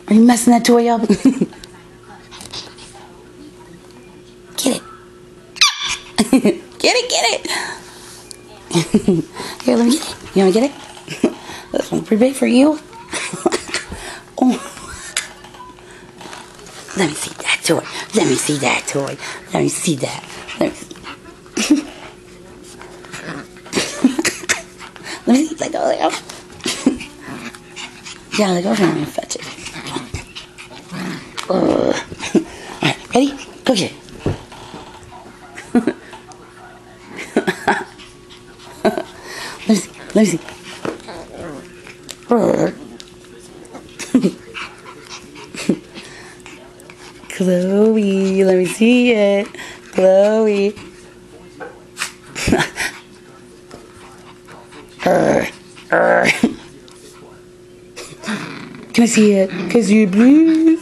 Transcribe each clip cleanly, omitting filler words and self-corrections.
Are you messing that toy up? Get it. Get it, get it. Here, let me get it. You want to get it? This one's pretty big for you. Oh. Let me see that toy. Let me see that toy. Let me see that. Let me see. Let me see. Let go, let go. Yeah, let go. I'm going to fetch it. Alright, ready? Go get it. Let me see. Let me see. Chloe, let me see it. Chloe. Can I see it? Can I see it, please?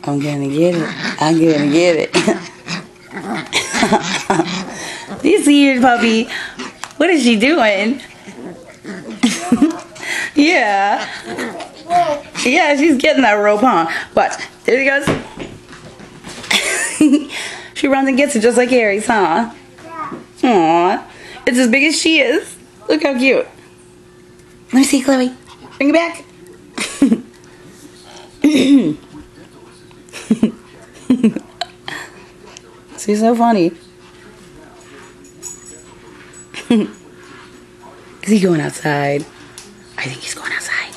I'm gonna get it. I'm gonna get it. Do you see your puppy? What is she doing? Yeah. Yeah, she's getting that rope, huh? Watch. There she goes. She runs and gets it just like Harry's, huh? Aww. It's as big as she is. Look how cute. Let me see, Chloe. Bring it back. She's so funny. Is he going outside? I think he's going outside.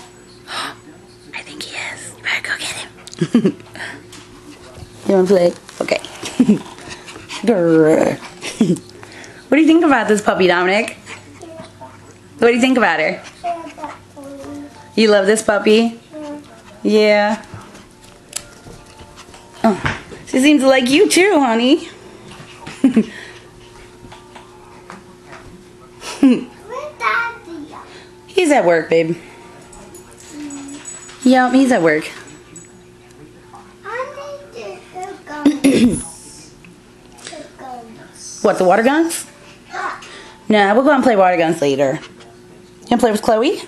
I think he is. You better go get him. You want to play? Okay. What do you think about this puppy, Dominic? What do you think about her? You love this puppy? Yeah. Oh, she seems to like you too, honey. He's at work, babe. Yep, he's at work. What, the water guns? Nah, we'll go and play water guns later. You wanna play with Chloe?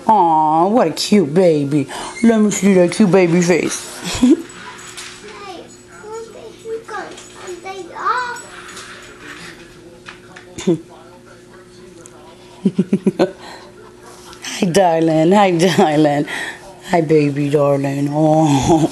Aw, what a cute baby. Let me see that cute baby face. Hi, darling. Hi, darling. Hi, baby, darling. Oh.